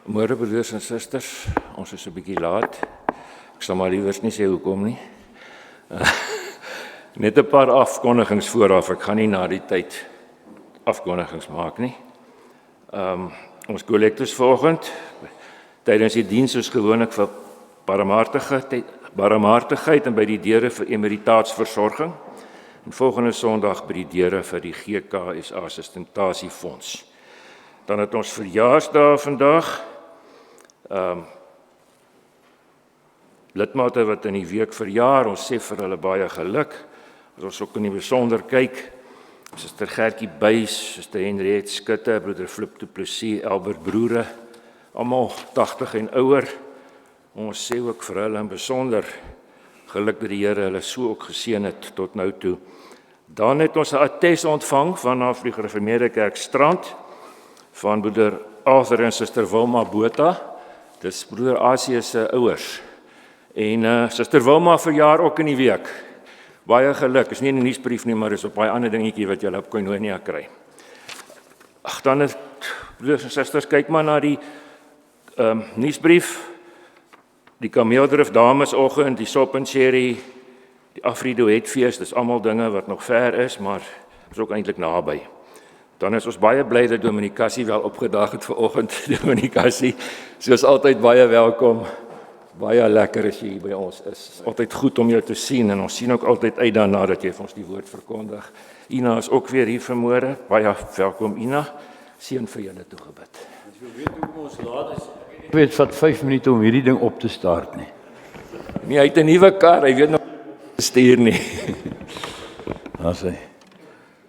Môre broeders en susters, ons is 'n bietjie laat. Ek sal maar liewers nie sê hoekom nie. Net 'n paar afkondigings vooraf, ek gaan nie na die tyd afkondigings maak nie. Ons kollektes vanoggend, tydens die diens soos gewoonlik vir barmhartigheid en by die deure vir emeritaatsversorging. En volgende Sondag by die deure vir die GKSA Sustentasiefondse. Dan het ons verjaarsdae vandag. Lidmate wat in die week verjaar, ons sê vir hulle baie geluk. As ons ook in die besonder kyk, Suster Gertjie Buys, Suster Henriette Skutte, Broeder Flip du Plessis, Albert Broere, almal 80 en ouer. Ons sê ook vir hulle in besonder geluk dat die Here hulle so ook geseën het tot nou toe. Dan het ons 'n attest ontvang vanaf die Gereformeerde Kerk Strand van Broeder Arthur en Suster Wilma Botha. Dis Broeder Asie se ouers. En Suster Wilma verjaar ook in die week. Baie geluk. Is nie in die nuusbrief nie, maar is op baie ander dingetjie wat julle op Koinonia kry. Ag, dan is broeders en susters, kyk maar na die nuusbrief. Die Kameeldrif Damesoggend, die Sop en Sherry, die Afriduetfees, dis almal dinge wat nog ver is, maar is ook eintlik naby. Dan is ons baie bly dat Dominee Cassie wel opgedag het vanoggend. Dominee Cassie, soos altyd baie welkom. Baie lekker as jy hier by ons is. Altyd goed om jou te sien en ons sien ook altyd uit daarna dat jy vir ons die woord verkondig. Ina is ook weer hier vanmôre. Baie welkom Ina. Seën vir julle toegebid. As jy weet hoekom ons laat is, ek weet vat 5 minute om hierdie ding op te start nie. Nee, hy het 'n nuwe kar, hy weet nog bestuur nie. Daar sê.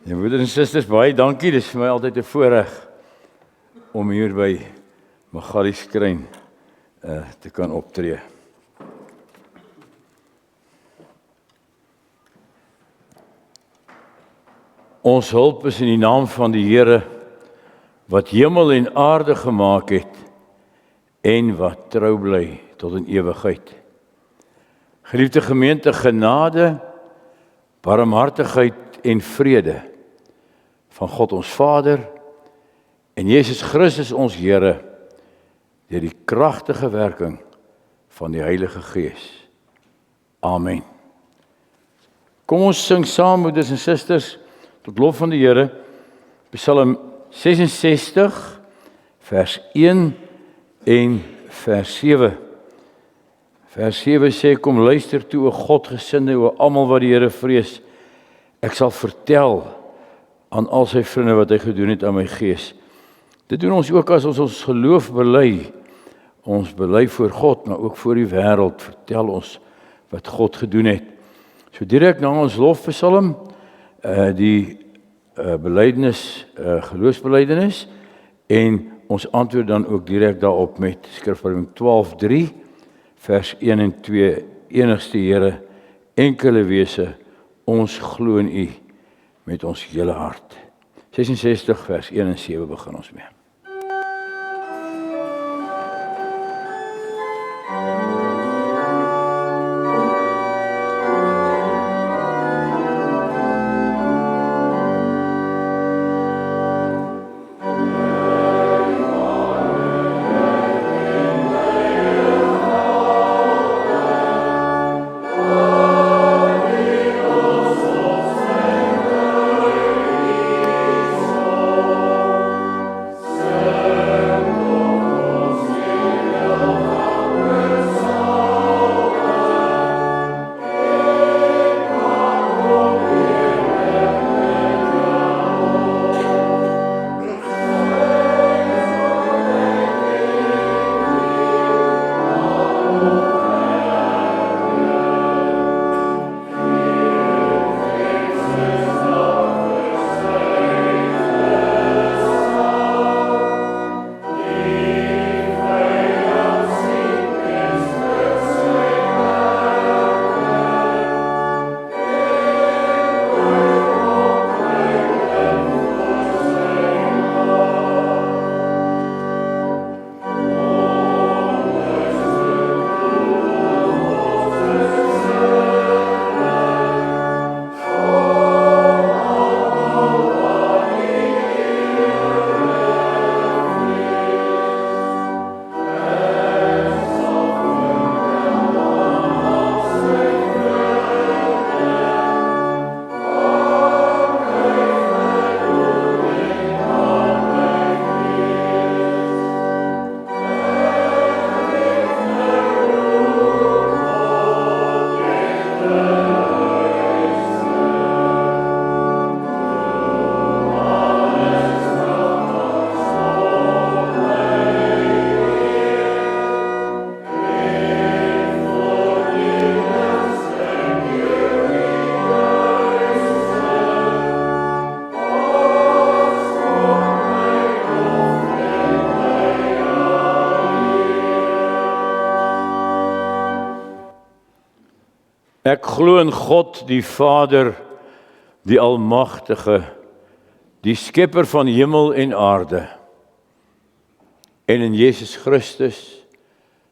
Ja, broeders en susters, baie dankie. Dis vir my altyd 'n voorreg om hier by Magalieskrein te kan optree. Ons hulp is in die naam van die Here wat hemel en aarde gemaak het en wat trou bly tot in ewigheid. Geliefde gemeente, genade, barmhartigheid en vrede van God ons Vader en Jesus Christus ons Here deur die kragtige werking van die Heilige Gees. Amen. Kom ons sing saam, broeders en susters, tot lof van die Here, Psalm 66, vers 1 en vers 7. Vers 7 sê, kom luister toe, o Godgesinde, o almal wat die Here vrees. Ek sal vertel aan al sy vriende wat hy gedoen het aan my gees. Dit doen ons ook as ons geloof bely. Ons bely voor God, maar ook voor die wêreld. Vertel ons wat God gedoen het. So direk na ons lofpsalm, die belydenis, geloofsbelydenis, en ons antwoord dan ook direk daarop met Skrifverwysing 12:3, vers 1 en 2, enigste Here, enkele wese, ons glo in U met ons hele hart. 66 vers 1 en 7 begin ons mee. Ek glo in God, die Vader, die Almagtige, die Skepper van hemel en aarde, en in Jesus Christus,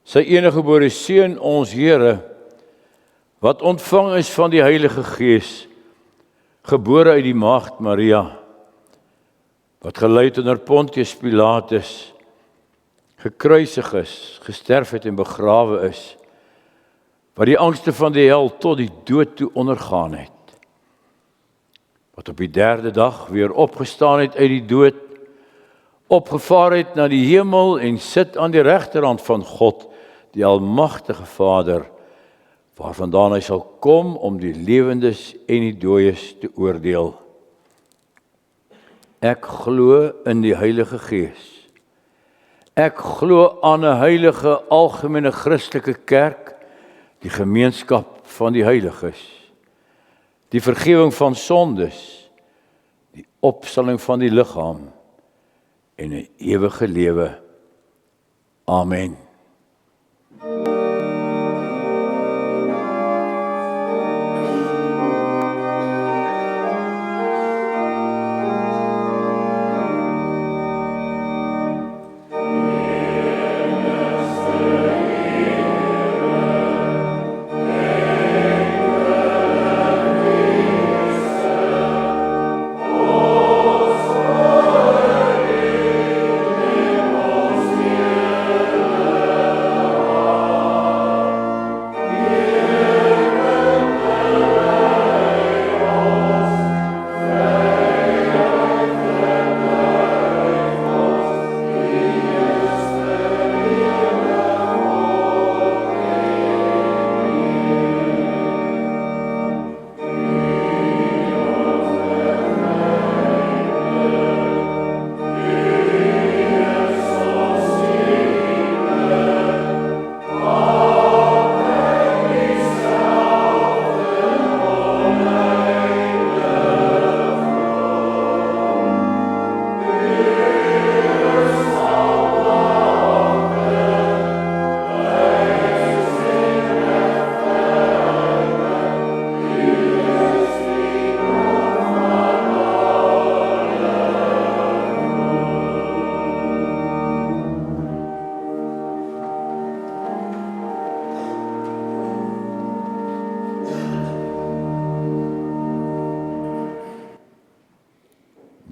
sy eniggebore Seun, ons Here, wat ontvang is van die Heilige Gees, gebore uit die Maagd Maria, wat gelyd onder Pontius Pilatus, gekruisig is, gesterf het en begrawe is, wat die angste van die hel tot die dood toe ondergaan het, wat op die 3de dag weer opgestaan het uit die dood, opgevaar het na die hemel en sit aan die regterhand van God, die Almagtige Vader, waarvandaan hy sal kom om die lewendes en die dooies te oordeel. Ek glo in die Heilige Gees. Ek glo aan 'n heilige algemene Christelike kerk, die gemeenskap van die heiliges, die vergifnis van sondes, die opstanding van die liggaam en 'n ewige lewe. Amen.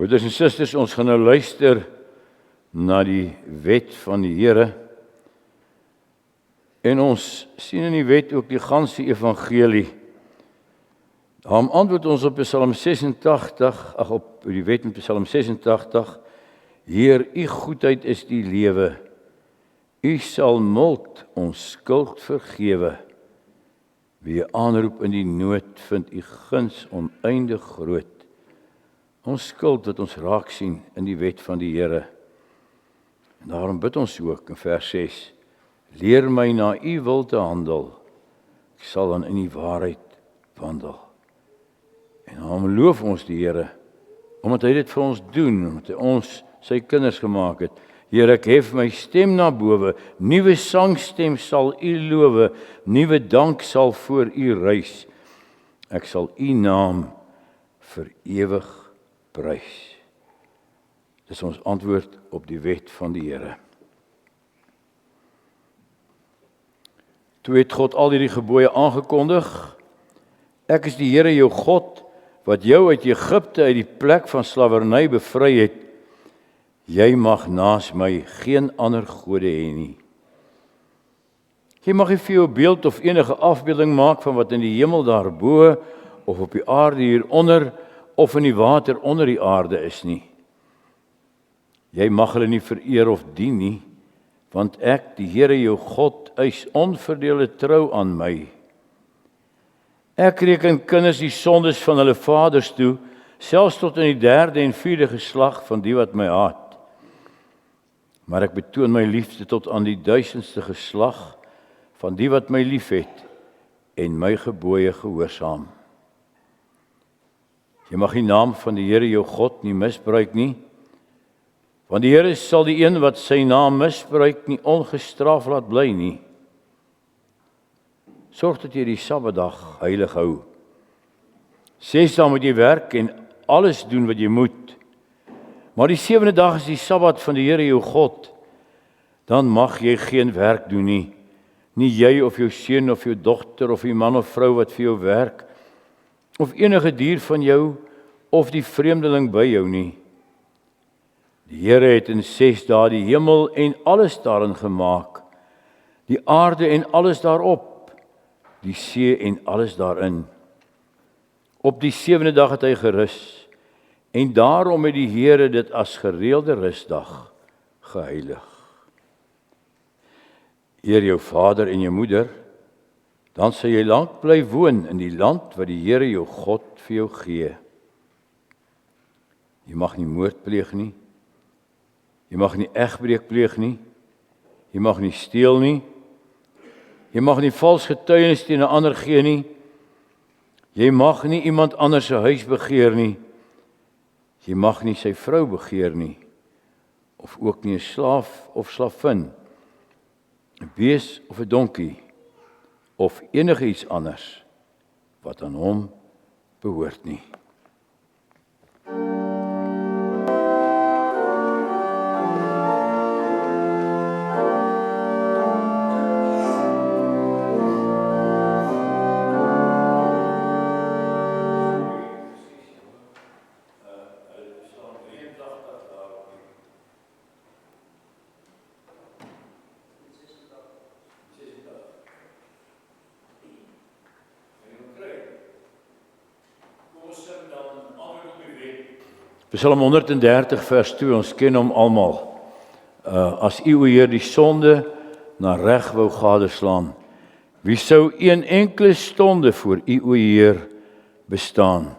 Broeders en susters, ons gaan nou luister na die wet van die Here. En ons sien in die wet ook die ganse evangelie. Daarom antwoord ons op Psalm 86, op die wet in Psalm 86, Heer, u goedheid is die lewe. U sal mild ons skuld vergewe. Wie aanroep in die nood, vind u guns oneindig groot. Ons skuld wat ons raak sien in die wet van die Here. En daarom bid ons ook in vers 6, leer my na u wil te handel, ek sal dan in die waarheid wandel. En daarom loof ons die Here, omdat hy dit vir ons doen, omdat hy ons sy kinders gemaak het. Here, ek hef my stem na bowe, nuwe sangstem sal u lowe, nuwe dank sal voor u rys. Ek sal u naam vir ewig prys. Dis ons antwoord op die wet van die Here. Toe het God al hierdie gebooie aangekondig. Ek is die Here jou God, wat jou uit Egipte, uit die plek van slawerny bevry het. Jy mag naas my geen ander gode hê nie. Jy mag nie vir jou beeld of enige afbeelding maak van wat in die hemel daarbo, of op die aarde hieronder, of in die water onder die aarde is nie. Jy mag hulle nie vereer of dien nie, want ek, die Here jou God, eis onverdeelde trou aan my. Ek reken kinders die sondes van hulle vaders toe, selfs tot in die 3de en 4de geslag van die wat my haat. Maar ek betoon my liefde tot aan die 1000ste geslag van die wat my liefhet en my gebooie gehoorsaam. Jy mag die naam van die Here jou God nie misbruik nie, want die Here sal die een wat sy naam misbruik nie ongestraf laat bly nie. sorg dat jy die Sabbatdag heilig hou. 6 dae moet jy werk en alles doen wat jy moet. Maar die 7de dag is die Sabbat van die Here jou God. Dan mag jy geen werk doen nie. Nie jy of jou seun of jou dogter of die man of vrou wat vir jou werk, of enige dier van jou of die vreemdeling by jou nie. Die Here het in 6 dae die hemel en alles daarin gemaak, die aarde en alles daarop, die see en alles daarin. Op die 7de dag het hy gerus, en daarom het die Here dit as gereelde rusdag geheilig. Eer jou vader en jou moeder, dan sal jy lank bly woon in die land wat die Here jou God vir jou gee. Jy mag nie moord pleeg nie, jy mag nie egbreek pleeg nie, jy mag nie steel nie, jy mag nie vals getuienis teen 'n ander gee nie, jy mag nie iemand anders se huis begeer nie, jy mag nie sy vrou begeer nie, of ook nie 'n slaaf of slavin, 'n bees of 'n donkie, of enige iets anders wat aan hom behoort nie. Psalm 130 vers 2, ons ken hom almal. As U, o Heer, die sonde na reg wou gadeslaan, wie sou een enkele stonde voor U, o Heer, bestaan?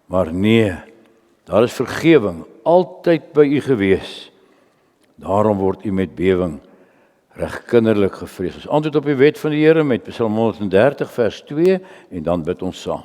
Maar nee, daar is vergewing altyd by U gewees. Daarom word U met bewing reg kinderlik gevrees. Ons antwoord op die wet van die Here met Psalm 130 vers 2 en dan bid ons saam.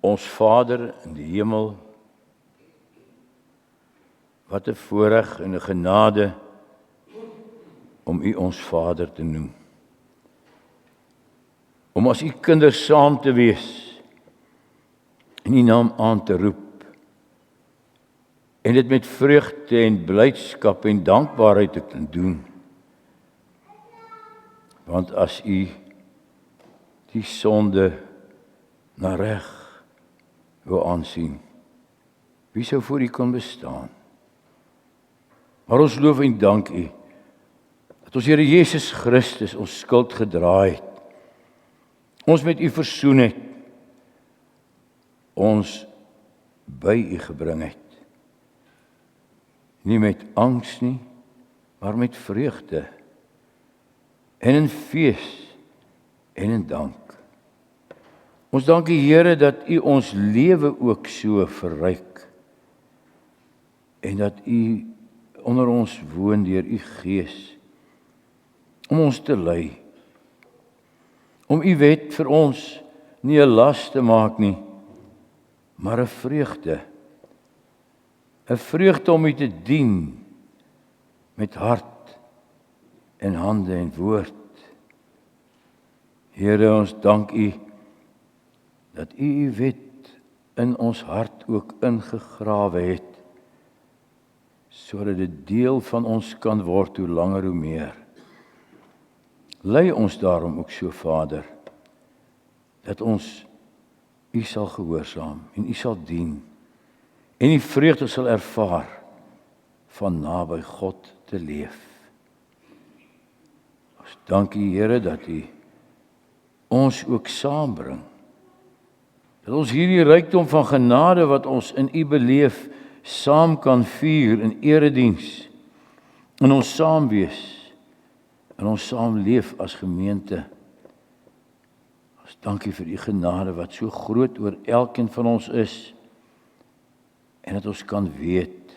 Ons Vader in die hemel, wat 'n voorreg en 'n genade om U ons Vader te noem. Om as U kinders saam te wees en U naam aan te roep en dit met vreugde en blydskap en dankbaarheid te kan doen. Want as U die sonde na reg wou aansien, wie sou voor U kon bestaan? Maar ons loof en dank U dat ons Here Jesus Christus ons skuld gedra het, ons met U versoen het, ons by U gebring het. Nie met angs nie, maar met vreugde en in fees en in dank. Ons dank U Here dat U ons lewe ook so verryk en dat U onder ons woon deur U Gees om ons te lei, om U wet vir ons nie 'n las te maak nie, maar 'n vreugde. 'n Vreugde om U te dien met hart en hande en woord. Here, ons dank U dat U wet in ons hart ook ingegrawe het, sodat dit deel van ons kan word hoe langer hoe meer. Lei ons daarom ook so, Vader, dat ons U sal gehoorsaam en U sal dien en die vreugde sal ervaar van naby God te leef. Ons dank U, Here, dat U ons ook saambring. Dat ons hierdie rykdom van genade wat ons in U beleef, saam kan vier in erediens, in ons saam wees, in ons saam leef as gemeente. Ons dank U vir U genade wat so groot oor elkeen van ons is, en dat ons kan weet,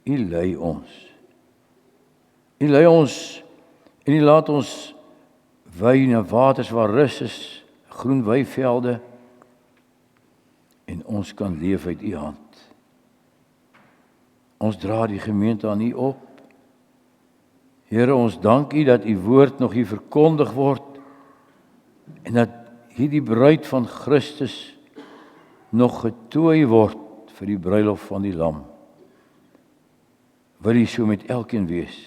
U lei ons. U lei ons, en U laat ons wy na waters waar rus is, groen weivelde, en ons kan leef uit U hand. Ons dra die gemeente aan U op. Here, ons dank U dat U woord nog hier verkondig word, en dat hierdie bruid van Christus nog getooi word vir die bruilof van die Lam. Wil U so met elkeen wees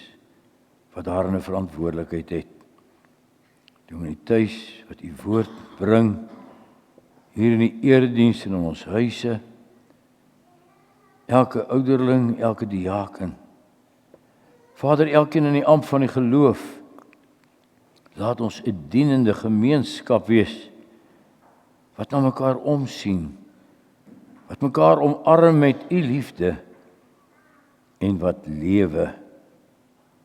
wat daarin 'n verantwoordelikheid het. Dominee Thuis wat U woord bring hier in die erediens en in ons huise. Elke ouderling, elke diaken. Vader, elkeen in die ampt van die geloof. Laat ons 'n dienende gemeenskap wees wat na mekaar omsien, wat mekaar omarm met U liefde en wat lewe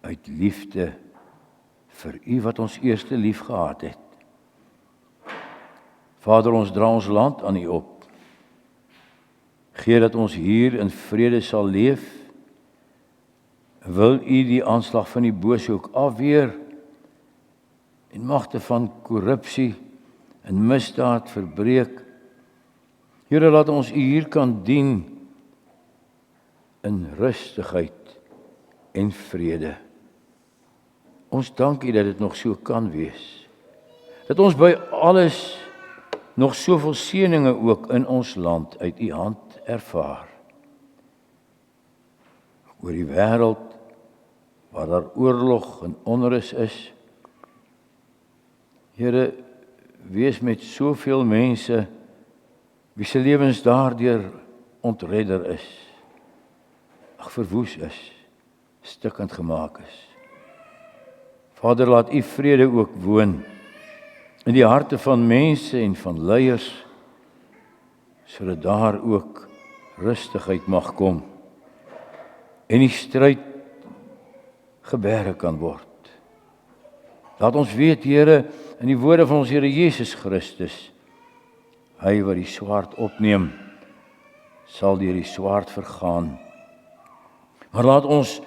uit liefde vir U wat ons eerste lief gehad het. Vader, ons dra ons land aan U op. Gee dat ons hier in vrede sal leef. Wil U die aanslag van die bose ook afweer en magte van korrupsie en misdaad verbreek. Here, laat ons U hier kan dien in rustigheid en vrede. Ons dank U dat dit nog so kan wees. Dat ons by alles nog soveel seëninge ook in ons land uit U hand ervaar. Oor die wêreld waar daar oorlog en onrus is. Here, wees met soveel mense wie se lewens daardeur ontredder is. Verwoes is, stukkend gemaak is. Vader, laat U vrede ook woon in die harte van mense en van leiers, sodat daar ook rustigheid mag kom en die stryd geberge kan word. Laat ons weet, Here, in die woorde van ons Here Jesus Christus, hy wat die swaard opneem, sal deur die swaard vergaan. Maar laat ons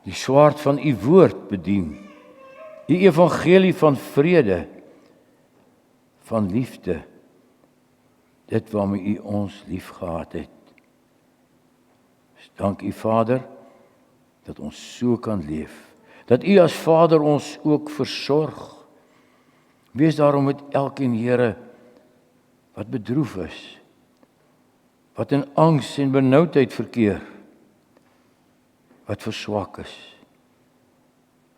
die swaard van U woord bedien, die evangelie van vrede, van liefde, dit waarmee U ons lief gehad het. Dank U, Vader, dat ons so kan leef, dat U as Vader ons ook versorg. Wees daarom met elkeen, Here, wat bedroef is, wat in angs en benoudheid verkeer, wat verswak is.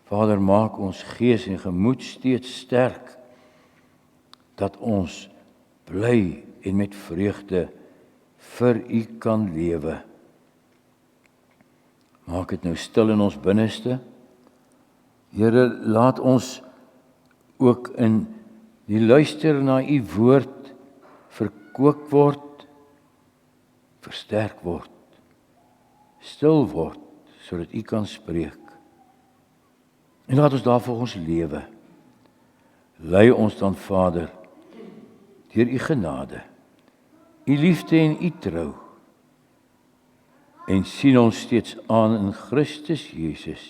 Vader, maak ons gees en gemoed steeds sterk, dat ons bly en met vreugde vir U kan lewe. Maak dit nou stil in ons binneste. Here, laat ons ook in die luister na U woord verkoop word, versterk word, stil word, sodat U kan spreek. En laat ons daarvoor ons lewe. Lei ons dan, Vader, deur U genade, U liefde en U trou, en sien ons steeds aan in Christus Jesus.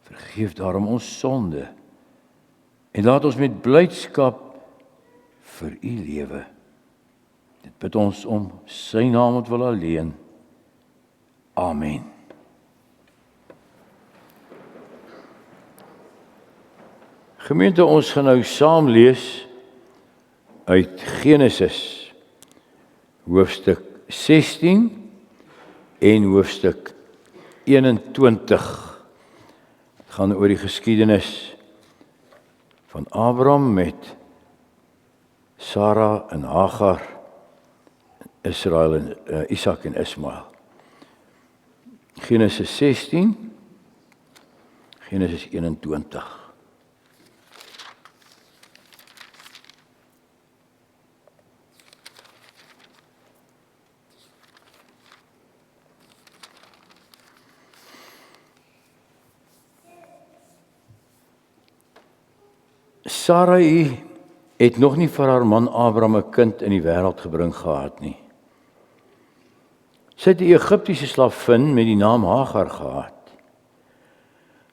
Vergeef daarom ons sonde, en laat ons met blydskap vir U lewe. Dit bid ons om Sy naam ontwil alleen. Amen. Gemeente, ons gaan nou saam lees uit Genesis, hoofstuk 16 en hoofstuk 21. Het gaan oor die geskiedenis van Abraham met Sara en Hagar, Israel en Isak en Ismael. Genesis 16, Genesis 21. Sarai het nog nie vir haar man Abraham 'n kind in die wêreld gebring gehad nie. Sy het 'n Egiptiese slavin met die naam Hagar gehad.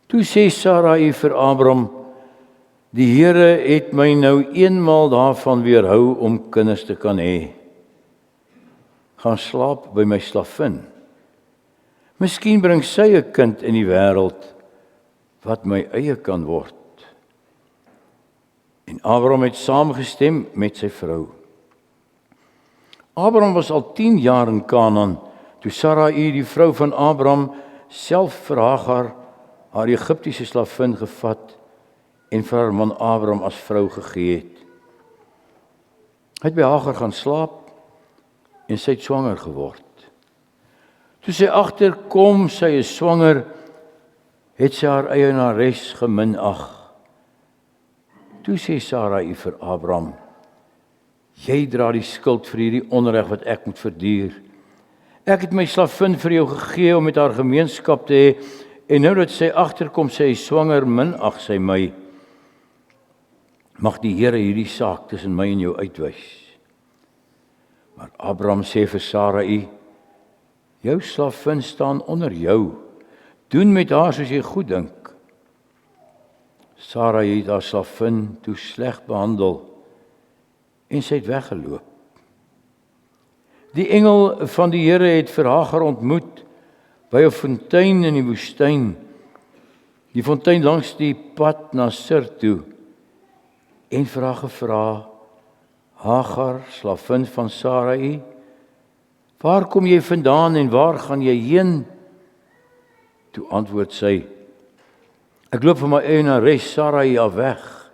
Toe sê Sarai vir Abraham: "Die Here het my nou eenmaal daarvan weerhou om kinders te kan hê. Gaan slaap by my slavin. Miskien bring sy 'n kind in die wêreld wat my eie kan word." En Abraham het saamgestem met sy vrou. Abraham was al 10 jaar in Kanaan, toe Sarai, die vrou van Abraham, self vir Hagar, haar Egiptiese slavin, gevat en vir haar man Abraham as vrou gegee het. Hy het by Hagar gaan slaap en sy het swanger geword. Toe sy agterkom sy is swanger, het sy haar eienares geminag. Toe sê Sarai vir Abraham: "Jy dra die skuld vir hierdie onreg wat ek moet verduur. Ek het my slavin vir jou gegee om met haar gemeenskap te hê, en nou dat sy agterkom sy is swanger, minag sy my. Mag die Here hierdie saak tussen my en jou uitwys." Maar Abraham sê vir Sarai: "Jou slavin staan onder jou. Doen met haar soos jy goed dink." Sarai het haar slavin toe sleg behandel en sy het weggeloop. Die engel van die Here het vir Hagar ontmoet by 'n fontein in die woestyn, die fontein langs die pad na Sur toe, en vir haar gevra: "Hagar, slavin van Sarai, waar kom jy vandaan en waar gaan jy heen?" Toe antwoord sy: "Ek loop van my eienares Sarai af weg."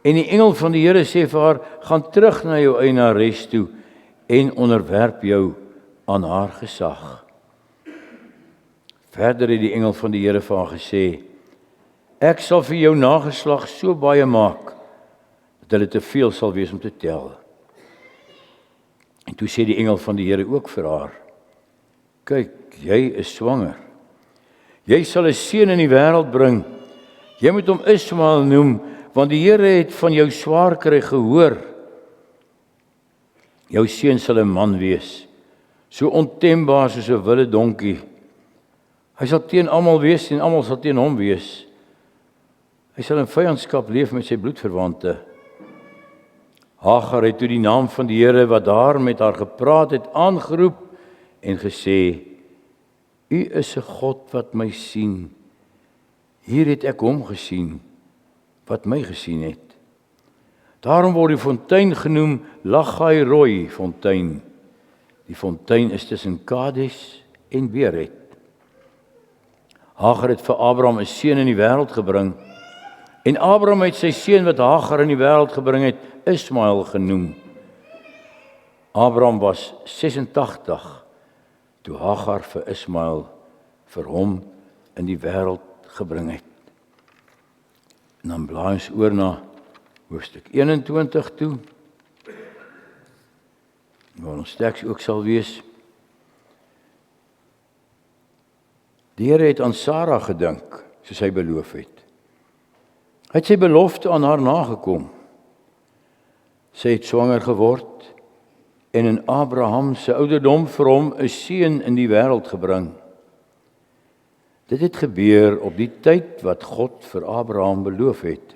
En die engel van die Here sê vir haar: "Gaan terug na jou eienares toe en onderwerp jou aan haar gesag." Verder het die engel van die Here vir haar gesê: "Ek sal vir jou nageslag so baie maak dat hulle te veel sal wees om te tel." En toe sê die engel van die Here ook vir haar: "Kyk, jy is swanger. Jy sal 'n seun in die wêreld bring. Jy moet hom Ismael noem, want die Here het van jou swaarkry gehoor. Jou seun sal 'n man wees, so ontembaar soos 'n wilde donkie. Hy sal teen almal wees en almal sal teen hom wees. Hy sal in vyandskap leef met sy bloedverwante." Hagar het toe die naam van die Here wat daar met haar gepraat het aangeroep en gesê: "U is 'n God wat my sien. Hier het ek hom gesien wat my gesien het." Daarom word die fontein genoem Lachai Roi fontein. Die fontein is tussen Kades en Bered. Hagar het vir Abraham 'n seun in die wêreld gebring, en Abraham het sy seun wat Hagar in die wêreld gebring het, Ismael genoem. Abraham was 86 toe Hagar vir Ismael vir hom in die wêreld gebring het. En dan blaai ons oor na hoofstuk 21 toe, waar ons teks ook sal wees. Die Here het aan Sara gedink, soos hy beloof het. Hy het sy belofte aan haar nagekom. Sy het swanger geword en in Abraham se ouderdom vir hom 'n seun in die wêreld gebring. Dit het gebeur op die tyd wat God vir Abraham beloof het.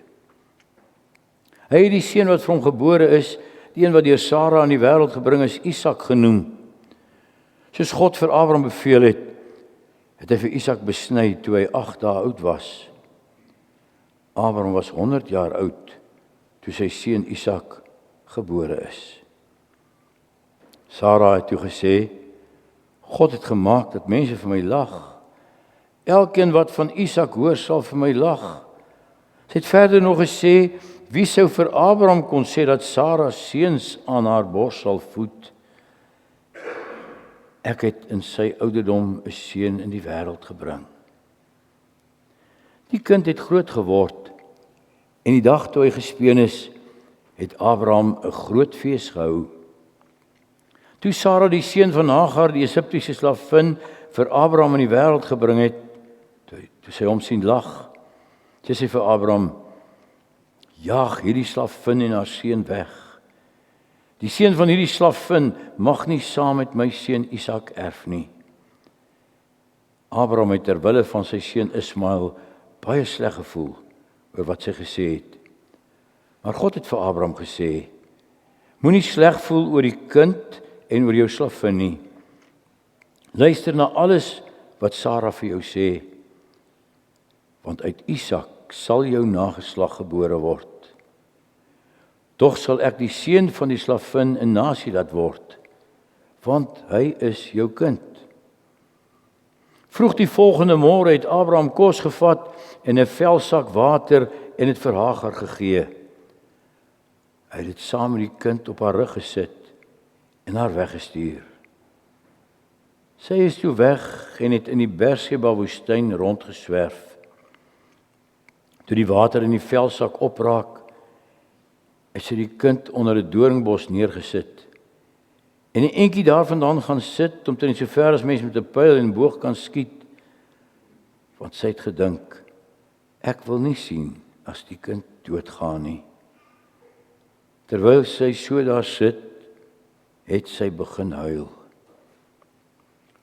Hy het die seun wat vir hom gebore is, die een wat deur Sara in die wêreld gebring is, Isak genoem. Soos God vir Abraham beveel het, het hy vir Isak besny toe hy 8 dae oud was. Abraham was 100 jaar oud toe sy seun Isak gebore is. Sara het toe gesê, God het gemaak dat mense vir my lag. Elkeen wat van Isak hoor sal vir my lag. Sy het verder nog gesê, wie sou vir Abraham kon sê dat Sara seuns aan haar bors sal voed? Ek het in sy ouderdom 'n seun in die wêreld gebring. Die kind het groot geword en die dag toe hy gespeen is, het Abraham 'n groot fees gehou. Toe Sara die seun van Hagar, die Egiptiese slavin, vir Abraham in die wêreld gebring het, toe sy hom sien lag, sê vir Abraham, jaag hierdie slavin en haar seun weg. Die seun van hierdie slavin mag nie saam met my seun Isak erf nie. Abraham het ter wille van sy seun Ismael baie sleg gevoel oor wat sy gesê het. Maar God het vir Abraham gesê, moenie sleg voel oor die kind en oor jou slavin nie. Luister na alles wat Sara vir jou sê, want uit Isak sal jou nageslag gebore word. Tog sal ek die seun van die slavin 'n nasie laat word, want hy is jou kind. Vroeg die volgende môre het Abraham kos gevat en 'n velsak water en dit vir Hagar gegee. Hy het dit saam met die kind op haar rug gesit en haar weggestuur. Sy is toe weg en het in die Berseba woestyn rondgeswerf. Toe die water in die velsak opraak, het sy die kind onder 'n doringbos neergesit. En 'n entjie daarvandaan gaan sit, omtrent so ver as mens met 'n pyl en boog kan skiet, want sy het gedink, ek wil nie sien as die kind doodgaan nie. Terwyl sy so daar sit, het sy begin huil.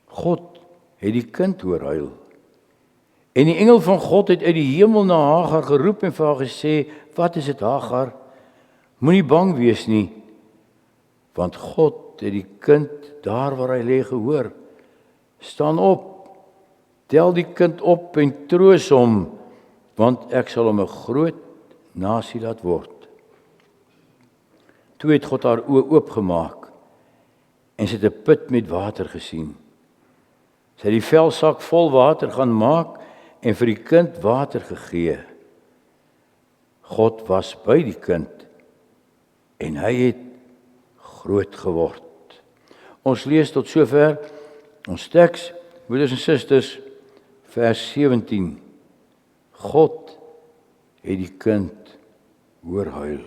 God het die kind hoor huil. En die engel van God het uit die hemel na Hagar geroep en vir haar gesê, wat is dit, Hagar? Moenie bang wees nie, want God het die kind daar waar hy lê gehoor. Staan op, tel die kind op en troos hom, want ek sal hom 'n groot nasie laat word. Toe het God haar oë oopgemaak en sy het 'n put met water gesien. Sy het die velsak vol water gaan maak en vir die kind water gegee. God was by die kind en hy het groot geword. Ons lees tot sover ons teks, broeders en susters, vers 17. God het die kind hoor huil.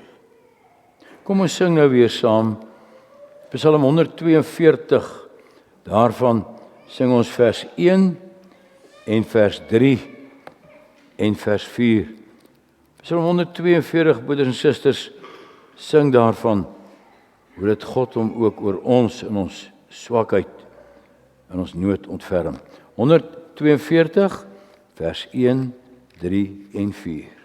Kom ons sing nou weer saam Psalm 142. Daarvan sing ons vers 1 en vers 3 en vers 4. Psalm 142, broeders en susters, sing daarvan hoe dit God hom ook oor ons in ons swakheid en ons nood ontferm. 142 vers 1, 3 en 4.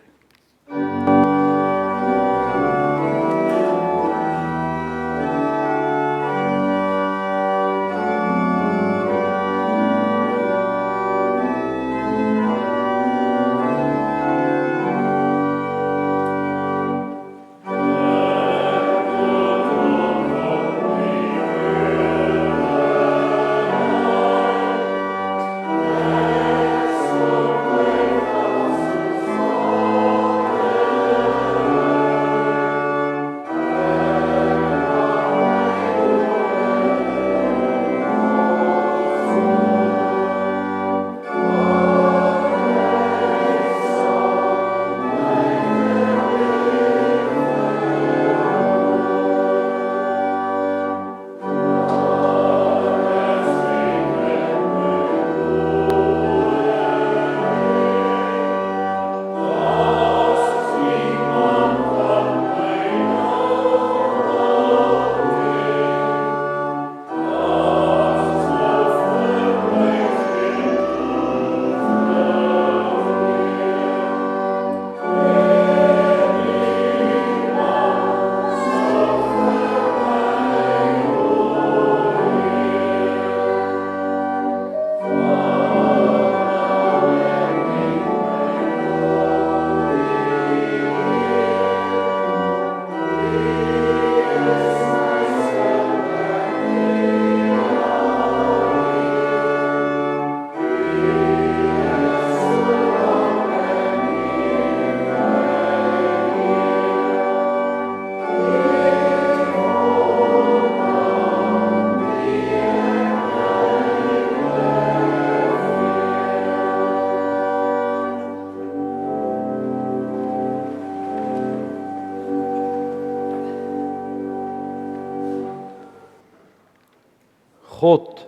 God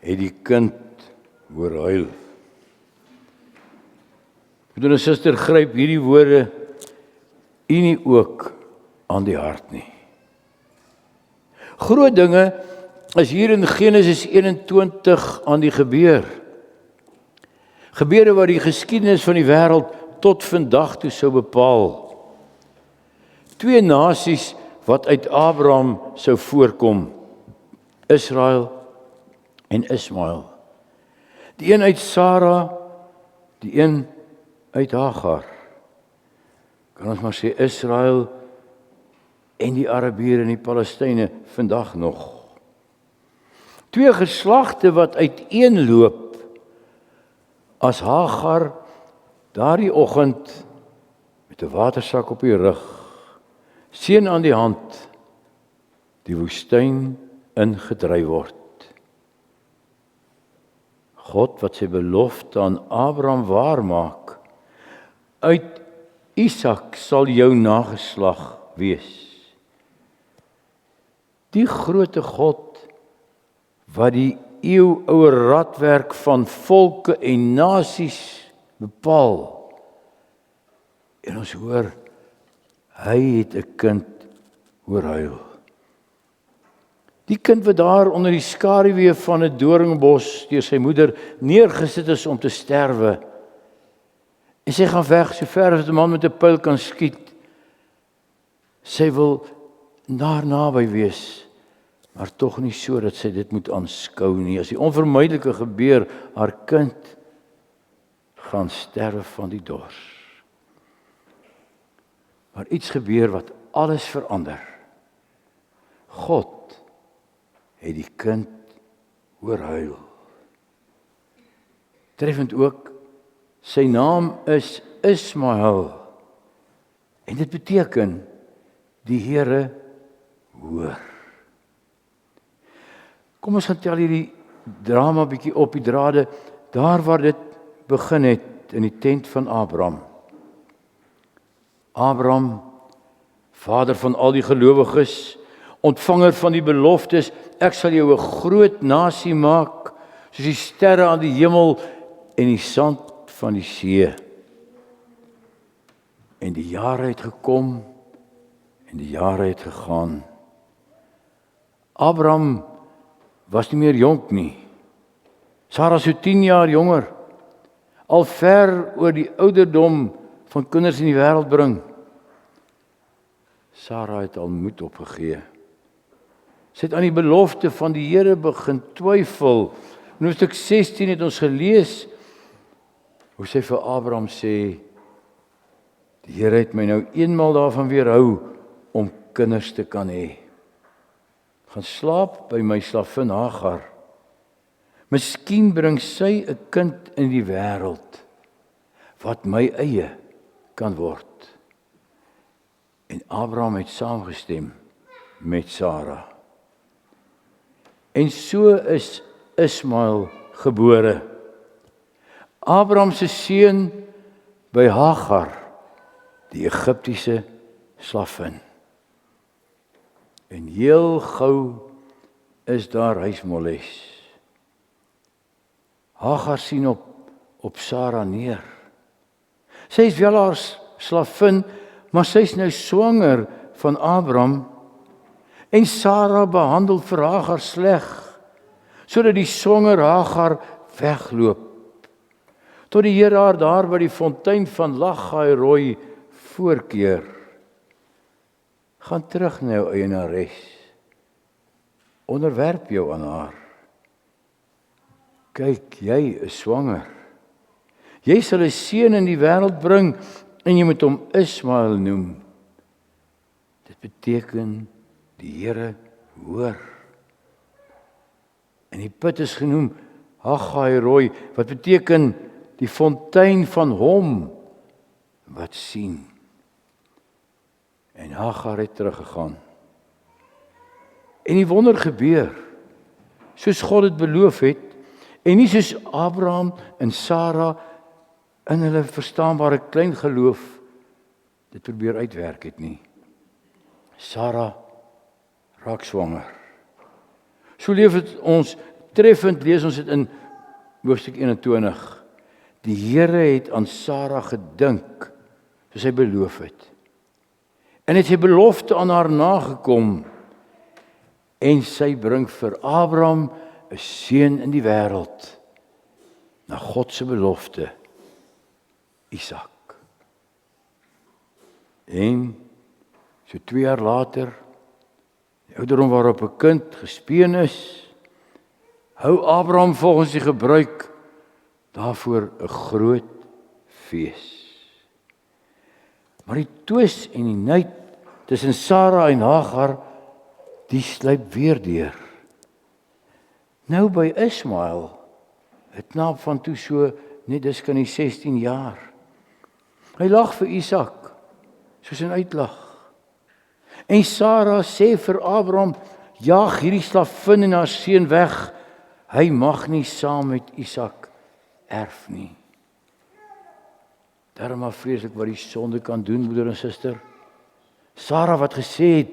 het die kind hoor huil. Broeder en suster, gryp hierdie woorde u nie ook aan die hart nie. Groot dinge is hier in Genesis 21 aan die gebeur. Gebeure wat die geskiedenis van die wêreld tot vandag toe sou bepaal. 2 nasies wat uit Abraham sou voorkom, Israel en Ismael. Die een uit Sara, die een uit Hagar. Kan ons maar sê Israel en die Arabiere en die Palestynë vandag nog. 2 geslagte wat uiteenloop as Hagar daardie oggend met 'n watersak op die rug, seun aan die hand, die woestyn ingedryf word. God wat sy belofte aan Abraham waarmaak, uit Isak sal jou nageslag wees. Die groote God wat die eeuoue radwerk van volke en nasies bepaal. En ons hoor, hy het 'n kind hoor huil. Die kind wat daar onder die skaduwee van 'n doringbos deur sy moeder neergesit is om te sterwe. En sy gaan weg so ver as 'n man met 'n pyl kan skiet. Sy wil naby wees, maar tog nie so dat sy dit moet aanskou nie. As die onvermydelike gebeur, haar kind gaan sterwe van die dors. Maar iets gebeur wat alles verander. God het die kind hoor huil. Treffend ook, sy naam is Ismael. En dit beteken, die Here hoor. Kom ons gaan tel hierdie drama bietjie op die drade, daar waar dit begin het, in die tent van Abraham. Abraham, vader van al die gelowiges, ontvanger van die beloftes, ek sal jou 'n groot nasie maak, soos die sterre aan die hemel en die sand van die see. En die jare het gekom, en die jare het gegaan. Abraham was nie meer jonk nie. Sara so 10 jaar jonger, al ver oor die ouderdom van kinders in die wêreld bring. Sara het al moed opgegee. Sy het aan die belofte van die Here begin twyfel. In hoofstuk 16 het ons gelees hoe sy vir Abraham sê, die Here het my nou eenmaal daarvan weerhou om kinders te kan hê. Gaan slaap by my slavin Hagar. Miskien bring sy 'n kind in die wêreld wat my eie kan word. En Abraham het saamgestem met Sara. En so is Ismael gebore. Abraham se seun by Hagar, die Egiptiese slavin. En heel gou is daar huismoles. Hagar sien op Sara neer. Sy is wel haar slavin, maar sy is nou swanger van Abraham. En Sara behandel vir Hagar sleg, sodat die swanger Hagar wegloop. Tot die Here haar daar by die fontein van Lagai-Roi voorkeer. Gaan terug na jou eienares. Onderwerp jou aan haar. Kyk, jy is swanger. Jy sal 'n seun in die wêreld bring en jy moet hom Ismael noem. Dit beteken die Here hoor. En die put is genoem Lagai-Roi, wat beteken die fontein van hom wat sien. En Hagar het teruggegaan. En die wonder gebeur, soos God dit beloof het, en nie soos Abraham en Sara in hulle verstaanbare klein geloof dit probeer uitwerk het nie. Sara raak swanger. So leef dit ons treffend, lees ons dit in hoofstuk 21. Die Here het aan Sara gedink, soos hy beloof het. En het sy belofte aan haar nagekom, en sy bring vir Abraham 'n seun in die wêreld, na God se belofte, Isak. En so 2 jaar later, die ouderdom waarop 'n kind gespeen is, hou Abraham volgens die gebruik daarvoor 'n groot fees. Maar die twis en die nyd tussen Sara en Hagar, die sluip weer deur. Nou by Ismael, 'n knaap van toe so net dis kan hy 16 jaar. Hy lag vir Isak, soos 'n uitlag. En Sara sê vir Abraham, jaag hierdie slavin en haar seun weg. Hy mag nie saam met Isak erf nie. Daarom maar vreeslik wat die sonde kan doen, broeder en suster. Sara wat gesê het,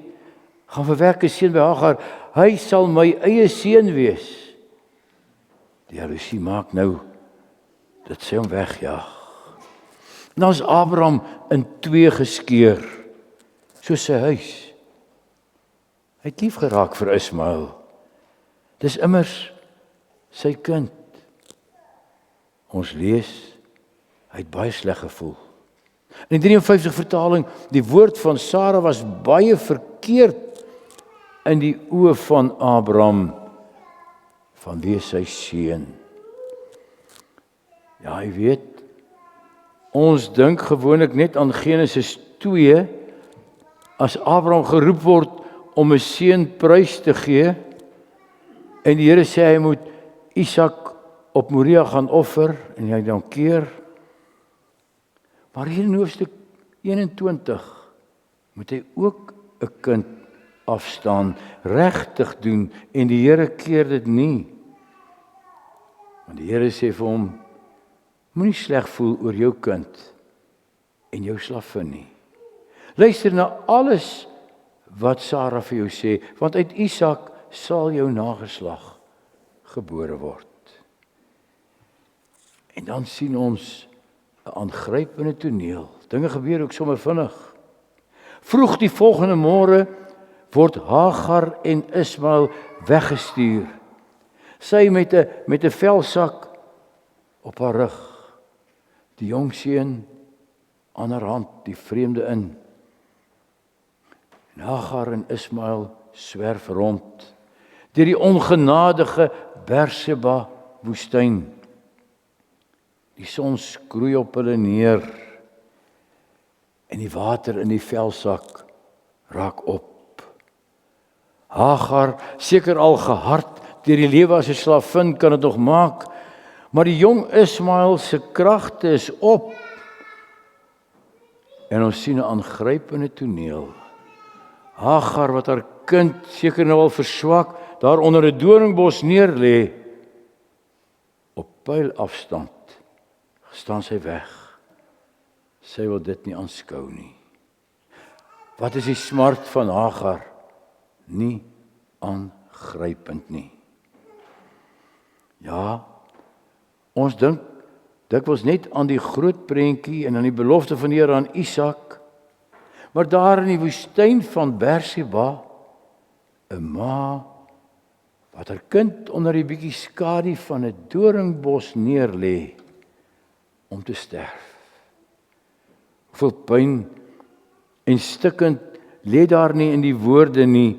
gaan verwek 'n seun by Hagar, hy sal my eie seun wees. Die jaloesie maak nou dat sy hom wegjaag. Dan is Abraham in 2 geskeur, soos sy huis. Hy het lief geraak vir Ismael. Dis immers sy kind. Ons lees, hy het baie sleg gevoel. In die 53 vertaling, die woord van Sara was baie verkeerd in die oë van Abraham, vanweë sy seun. Ja, jy weet, ons dink gewoonlik net aan Genesis 2, as Abraham geroep word om 'n seun prys te gee, en die Here sê hy moet Isak op Moria gaan offer, en hy dan keer. Maar hier in hoofstuk 21 moet hy ook 'n kind afstaan, regtig doen, en die Here keer dit nie. Want die Here sê vir hom, moenie sleg voel oor jou kind en jou slavin nie. Luister na alles wat Sara vir jou sê, want uit Isak sal jou nageslag gebore word. En dan sien ons 'n aangrypende toneel. Dinge gebeur ook sommer vinnig. Vroeg die volgende môre word Hagar en Ismael weggestuur. Sy met 'n velsak op haar rug. Die jong seun aan haar hand, die vreemde in. En Hagar en Ismael swerf rond deur die ongenadige Berseba woestyn. Die son skroei op hulle neer en die water in die velsak raak op. Hagar, seker al gehard deur die lewe as 'n slavin, kan dit nog maak, maar die jong Ismael se kragte is op. En ons sien 'n aangrypende toneel. Hagar wat haar kind seker nou al verswak, daar onder 'n doringbos neerlê. Op pylafstand staan sy weg. Sy wil dit nie aanskou nie. Wat is die smart van Hagar? Nie aangrypend nie. Ja, ons dink dikwels net aan die groot prentjie en aan die belofte van die Here aan Isak, maar daar in die woestyn van Berseba, 'n ma wat haar kind onder die bietjie skadu van 'n doringbos neerlê om te sterf. Hoeveel pyn en stikkend lê daar nie in die woorde nie.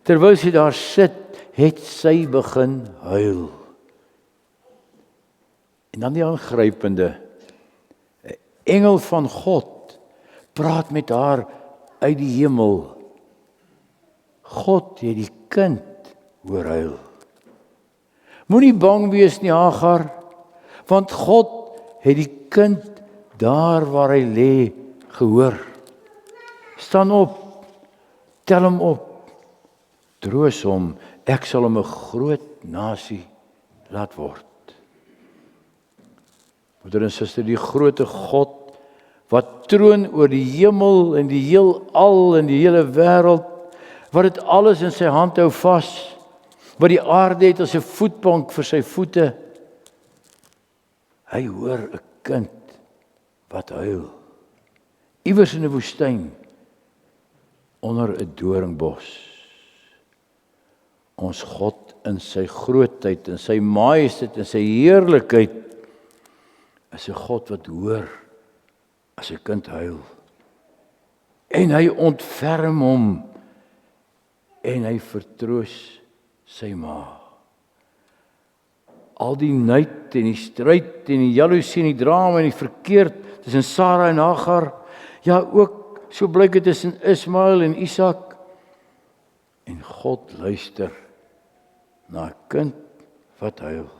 Terwyl sy daar sit, het sy begin huil. En dan die aangrypende, 'n engel van God praat met haar uit die hemel. God het die kind hoor huil. Moenie bang wees nie, Hagar, want God het die kind daar waar hy lê gehoor. Staan op, tel hom op, troos hom, ek sal hom 'n groot nasie laat word. Broeder en suster, die groote God wat troon oor die hemel en die heelal en die hele wêreld, wat dit alles in sy hand hou vas, wat die aarde het as 'n voetbank vir sy voete. Hy hoor 'n kind wat huil, iewers in 'n woestyn, onder 'n doringbos. Ons God in sy grootheid, in sy majesteit, in sy heerlikheid, is 'n God wat hoor as 'n kind huil. En hy ontferm hom, en hy vertroos sy ma. Al die nait en die stryd en die jaloesie en die drama en die verkeerd tussen Sara en Hagar, ja ook so blyk dit tussen Ismael en Isak. En God luister na 'n kind wat huil.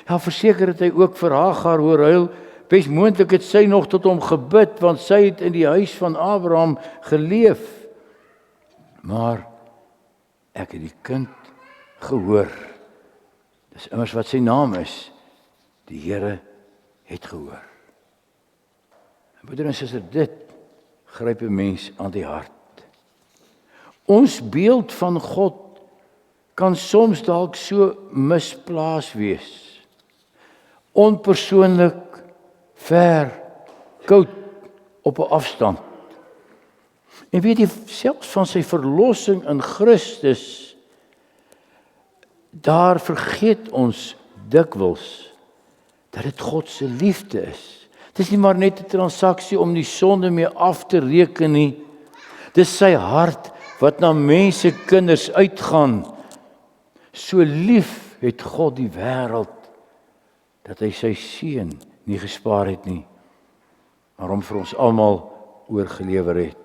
Ja, verseker het hy ook vir Hagar hoor huil. Bes moontlik het sy nog tot hom gebid, want sy het in die huis van Abraham geleef. Maar ek het die kind gehoor. Dis immers wat sy naam is. Die Here het gehoor. En broeder en suster, dit gryp 'n mens aan die hart. Ons beeld van God kan soms dalk so misplaas wees. Onpersoonlik, ver, koud, op 'n afstand. En weet jy, selfs van sy verlossing in Christus, daar vergeet ons dikwels dat dit God se liefde is. Dit is nie maar net 'n transaksie om die sonde mee af te reken nie. Dis sy hart wat na mense kinders uitgaan. So lief het God die wêreld dat hy sy seun nie gespaar het nie, maar hom vir ons almal oorgelewer het.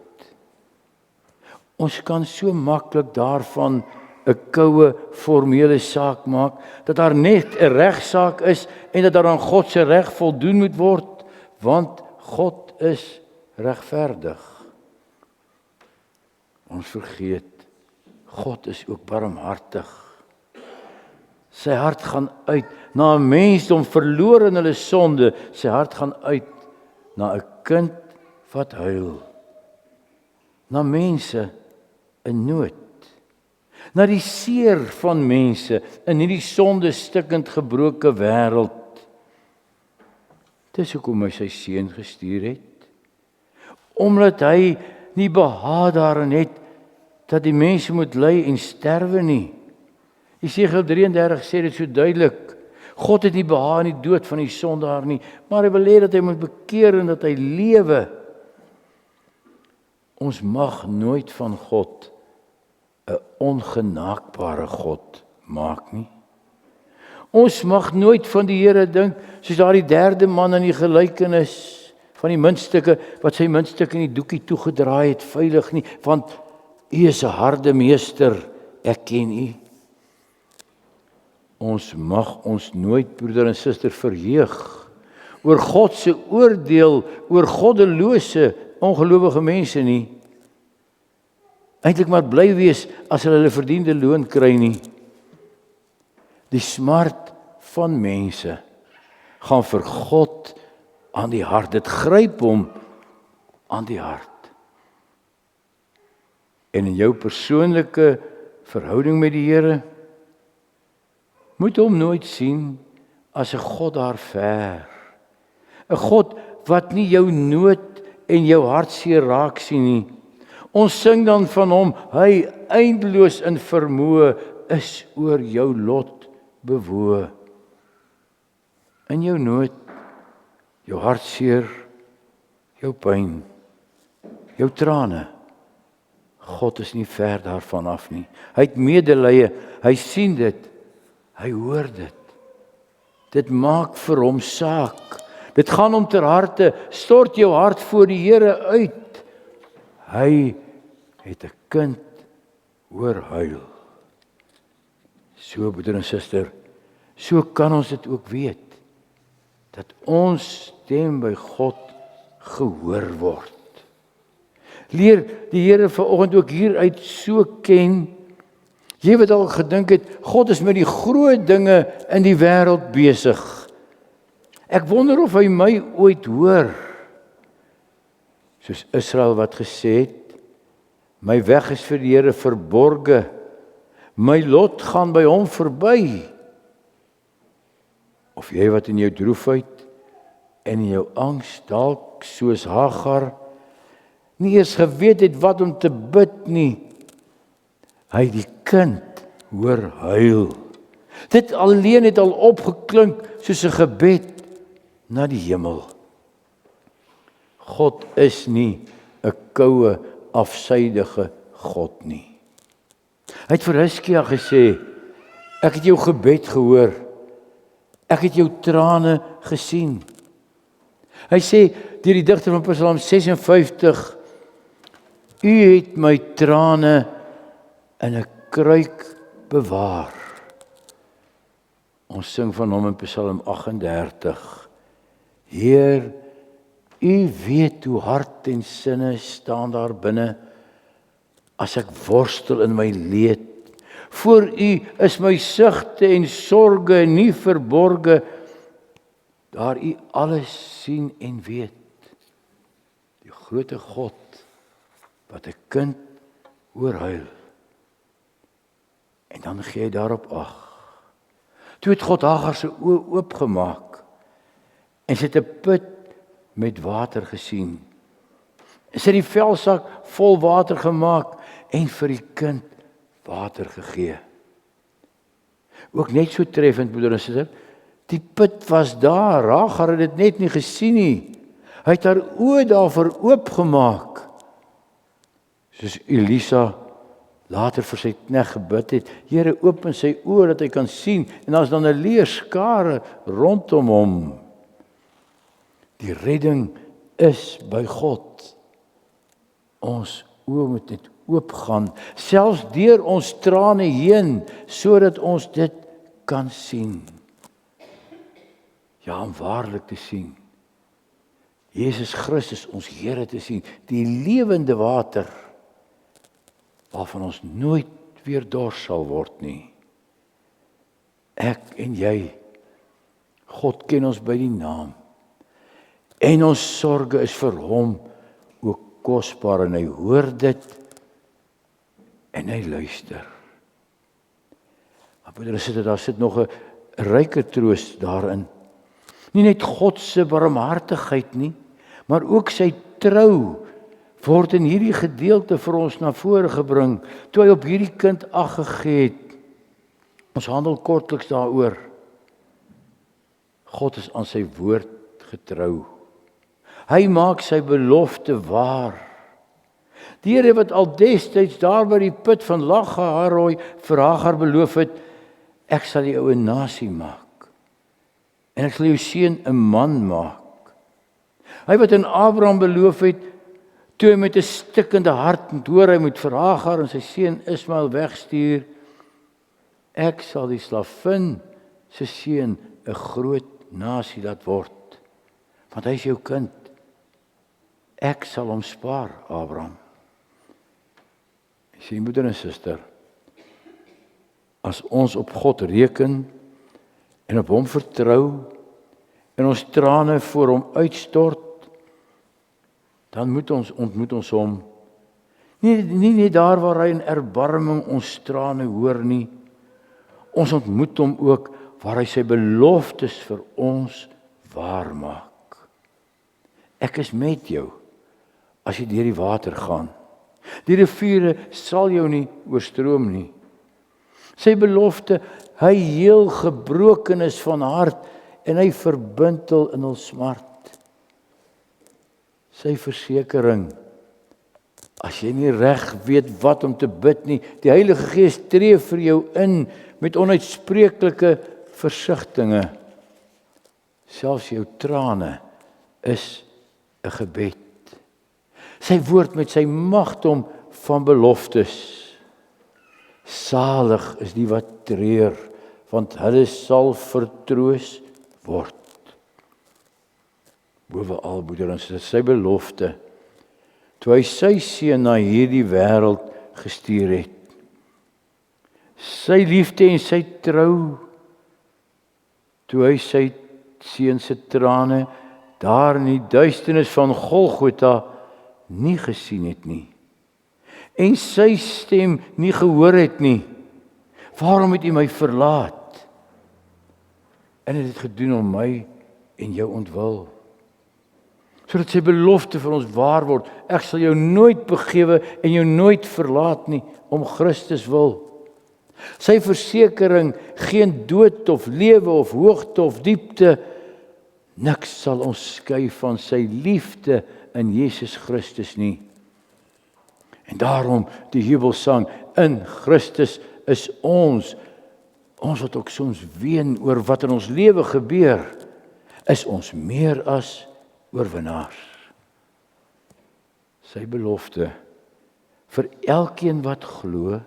Ons kan so maklik daarvan 'n koue formele saak maak, dat daar net 'n regsaak is en dat daar aan God se reg voldoen moet word, want God is regverdig. Ons vergeet, God is ook barmhartig. Sy hart gaan uit na 'n mensdom verlore in hulle sonde. Sy hart gaan uit na 'n kind wat huil. Na mense in nood. Na die seer van mense in hierdie sonde stikkend gebroke wêreld. Dis hoekom hy sy seun gestuur het. Omdat hy nie behaag daarin het dat die mense moet ly en sterwe nie. Jesegiel 33 sê dit so duidelik. God het nie behaag in die dood van die sondaar nie, maar hy wil hê dat hy moet bekeer en dat hy lewe. Ons mag nooit van God 'n ongenaakbare God maak nie. Ons mag nooit van die Here dink soos daardie derde man in die gelykenis van die muntstukke wat sy muntstuk in die doekie toegedraai het, veilig nie, want U is 'n harde meester, ek ken U. Ons mag ons nooit, broeder en suster, verheug oor God se oordeel oor goddelose, ongelowige mense nie. Eintlik maar bly wees as hulle verdiende loon kry nie. Die smart van mense gaan vir God aan die hart. Dit gryp hom aan die hart. En in jou persoonlike verhouding met die Here moet hom nooit sien as 'n God daar ver. 'n God wat nie jou nood en jou hartseer raak sien nie. Ons sing dan van hom, hy eindeloos in vermoë is oor jou lot bewoë. In jou nood, jou hartseer, jou pyn, jou trane. God is nie ver daarvan af nie. Hy het medelee, hy sien dit, hy hoor dit. Dit maak vir hom saak. Dit gaan hom ter harte. Stort jou hart voor die Here uit. Hy het 'n kind hoor huil. So, broeder en suster, so kan ons dit ook weet, dat ons stem by God gehoor word. Leer die Here vanoggend ook hieruit so ken. Jy wat al gedink het, God is met die groot dinge in die wêreld besig. Ek wonder of hy my ooit hoor. Soos Israel wat gesê het, my weg is vir die Here verborge, My lot gaan by hom verby. Of jy wat in jou droefheid en in jou angs dalk soos Hagar nie eens geweet het wat om te bid nie. Hy die kind hoor huil. Dit alleen het al opgeklink soos 'n gebed na die hemel. God is nie 'n koue, afsydige God nie. Hy het vir Hiskia gesê, ek het jou gebed gehoor, ek het jou trane gesien. Hy sê, deur die digter van Psalm 56, U het my trane in 'n kruik bewaar. Ons sing van hom in Psalm 38. Heer, U weet hoe hart en sinne staan daar binne, as ek worstel in my leed. Voor U is my sugte en sorge nie verborge, daar U alles sien en weet. Die groote God, wat 'n kind oorhuil. En dan gee hy daarop ag. Toe het God Hagar se oë oopgemaak en sy het 'n put met water gesien. En sy het die velsak vol water gemaak en vir die kind water gegee. Ook net so treffend, broeder en suster, die put was daar, Hagar het dit net nie gesien nie. Hy het haar oë daarvoor oopgemaak. Soos Elisa later vir sy knegt gebid het, Here, open sy oë dat hy kan sien, en daar's dan 'n leë skare rondom hom. Die redding is by God. Ons oë moet net oopgaan, selfs deur ons trane heen, sodat ons dit kan sien. Ja, om waarlik te sien. Jesus Christus, ons Here te sien, die lewende water, waarvan ons nooit weer dors sal word nie. Ek en jy, God ken ons by die naam, en ons sorge is vir hom ook kosbaar, en hy hoor dit, en hy luister. Maar broeder, daar sit nog 'n ryker troos daarin. Nie net God se barmhartigheid nie, maar ook sy trou word in hierdie gedeelte vir ons na vore gebring, toe hy op hierdie kind ag gegee het. Ons handel kortliks daaroor. God is aan sy woord getrou. Hy maak sy belofte waar. Die Here wat al destyds daar by die put van Lachaharoi vir Hagar beloof het, ek sal jou 'n nasie maak, en ek sal jou seun 'n man maak. Hy wat aan Abraham beloof het, toe hy met 'n stikkende hart hoor hy moet vir Hagar en sy seun Ismael wegstuur, ek sal die slavin se seun 'n groot nasie laat word, want hy is jou kind. Ek sal hom spaar, Abraham. Sien, broeder en suster, as ons op God reken en op hom vertrou en ons trane voor hom uitstort, dan ontmoet ons hom. Nie net daar waar hy in erbarming ons trane hoor nie. Ons ontmoet hom ook waar hy sy beloftes vir ons waar maak. Ek is met jou as jy deur die water gaan. Die riviere sal jou nie oorstroom nie. Sy belofte, hy heel gebrokenis van hart en hy verbind hul in hul smart. Sy versekering, as jy nie reg weet wat om te bid nie, die Heilige Gees tree vir jou in met onuitspreeklike versigtinge. Selfs jou trane is 'n gebed. Sy woord met sy magdom van beloftes. Salig is die wat treur, want hulle sal vertroos word. Bovenal, broeder en suster, sy belofte, toe hy sy seun na hierdie wêreld gestuur het. Sy liefde en sy trou, toe hy sy seun se trane daar in die duisternis van Golgotha nie gesien het nie, en sy stem nie gehoor het nie, Waarom het U my verlaat? En het dit gedoen om my en jou ontwil. Sodat sy belofte vir ons waar word. Ek sal jou nooit begewe en jou nooit verlaat nie, om Christus wil. Sy versekering, geen dood of lewe of hoogte of diepte, niks sal ons skei van sy liefde in Jesus Christus nie. En daarom die jubelsang, in Christus is ons wat ook soms ween oor wat in ons lewe gebeur, is ons meer as oorwinnaars. Sy belofte vir elkeen wat glo,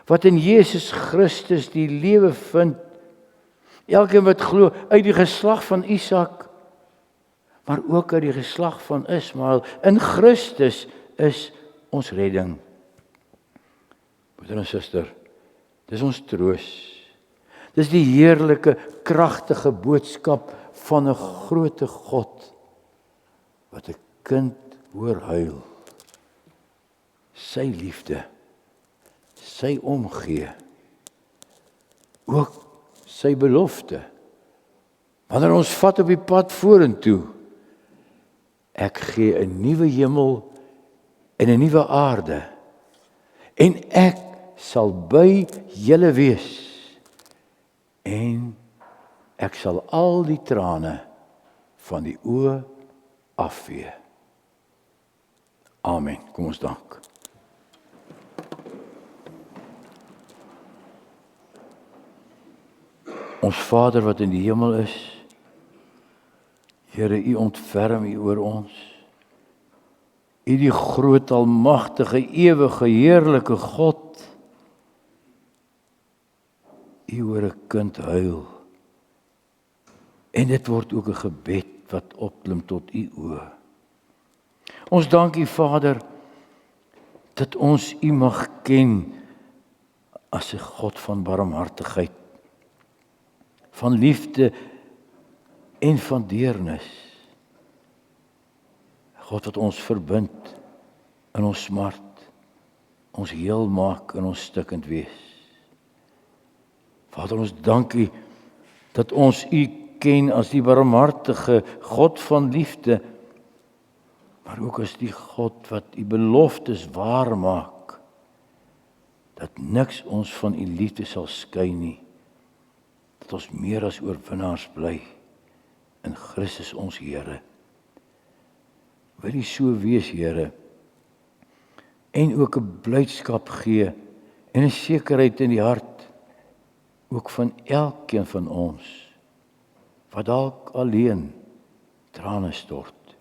wat in Jesus Christus die lewe vind, elkeen wat glo uit die geslag van Isak, maar ook uit die geslag van Ismael, in Christus is ons redding. Broeder en suster, dis ons troos. Dis die heerlike, kragtige boodskap van 'n groote God, wat 'n kind hoor huil. Sy liefde, sy omgee, ook sy belofte. Wanneer ons vat op die pad vorentoe, ek gee 'n nuwe hemel en 'n nuwe aarde, en ek sal by julle wees, en ek sal al die trane van die oë afvee. Amen. Kom ons dank. Ons Vader wat in die hemel is, Here, U ontferm U oor ons. U die groot, almagtige, ewige, heerlike God. U hoor 'n kind huil. En dit word ook 'n gebed wat opklim tot U oë. Ons dank U, Vader, dat ons U mag ken as 'n God van barmhartigheid, van liefde en van deernis. God wat ons verbind in ons smart, ons heel maak in ons stikkend wees. Vader, ons dank U dat ons U ken as die barmhartige God van liefde, maar ook as die God wat U beloftes waar maak, dat niks ons van U liefde sal skei nie, dat ons meer as oorwinnaars bly in Christus ons Here. Wil U so wees, Here, en ook 'n blydskap gee en 'n sekerheid in die hart, ook van elkeen van ons, wat dalk alleen trane stort,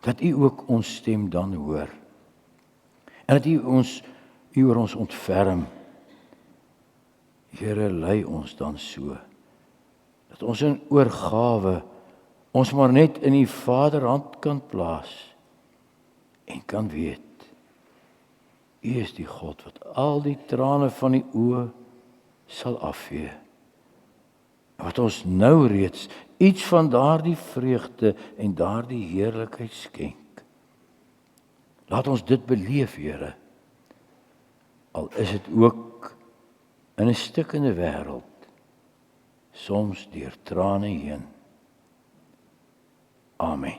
dat U ook ons stem dan hoor, en dat U oor ons ontferm. Here, lei ons dan so, dat ons in oorgawe ons maar net in U Vaderhand kan plaas, en kan weet, U is die God wat al die trane van die oë sal afvee, wat ons nou reeds iets van daardie vreugde en daardie heerlikheid skenk. Laat ons dit beleef, Here, al is dit ook in 'n stikkende wêreld, soms deur trane heen. Amen.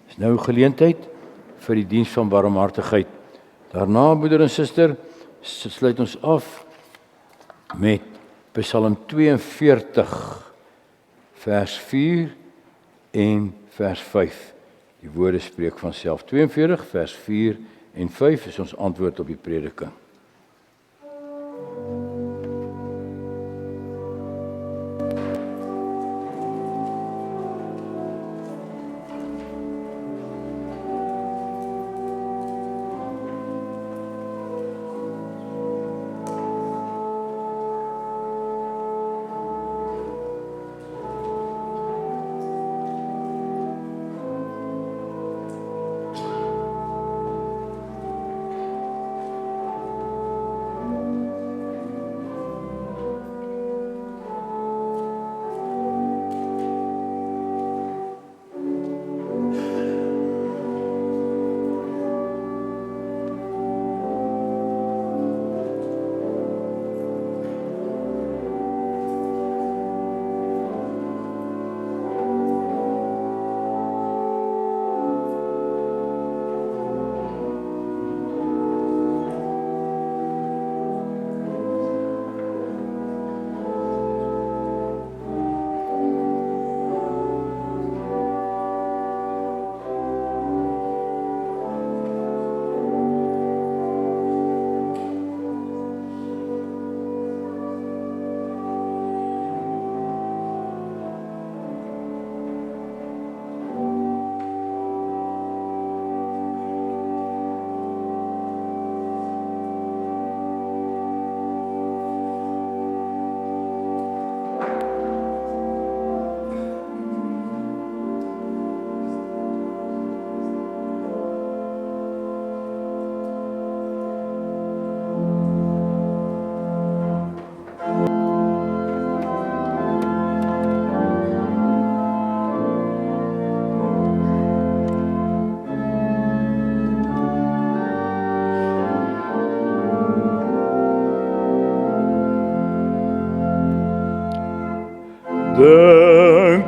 Dis nou geleentheid vir die diens van barmhartigheid. Daarna, broeder en suster, sluit ons af met Psalm 42, vers 4 en vers 5. Die woorde spreek van self. 42, vers 4 en 5 is ons antwoord op die prediking.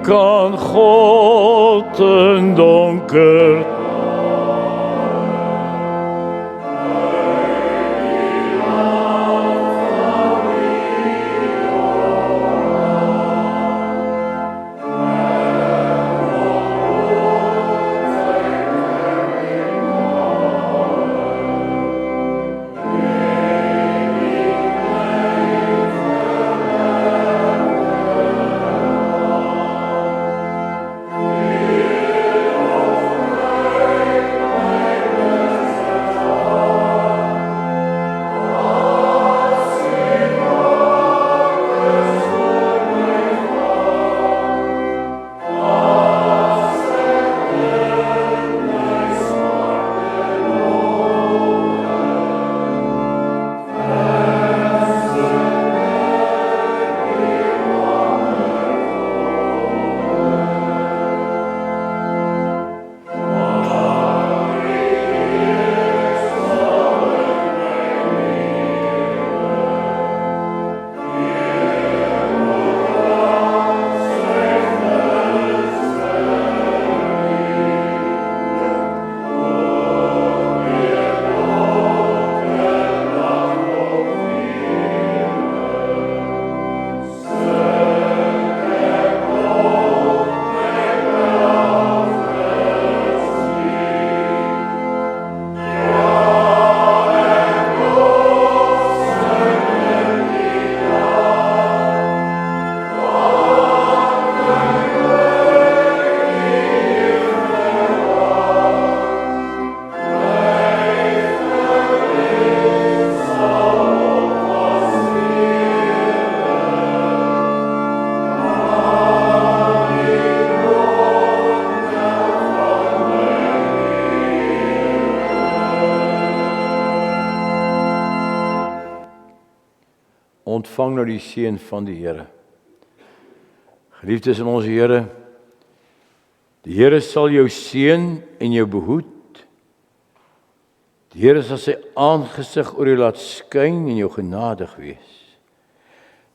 kan God in donker ontvang nou die seën van die Here. Geliefdes in ons Here, die Here sal jou seën en jou behoed. Die Here sal sy aangesig oor jou laat skyn en jou genadig wees.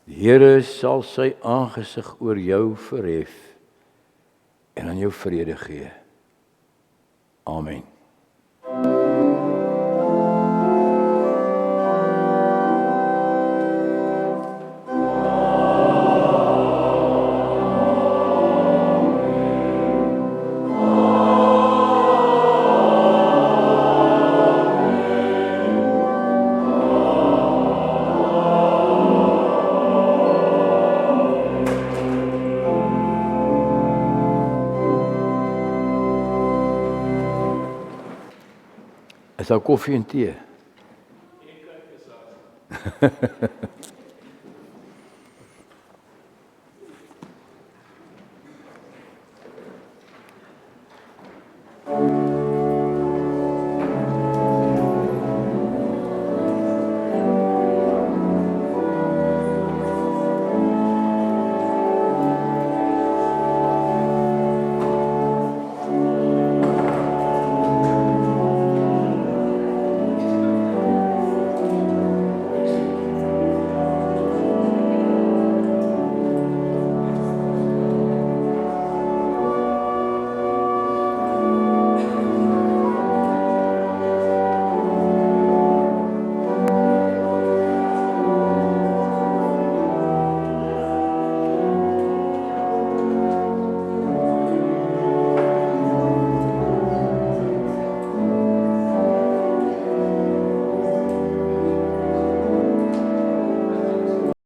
Die Here sal sy aangesig oor jou verhef en aan jou vrede gee. Amen. Is daar koffie en tee?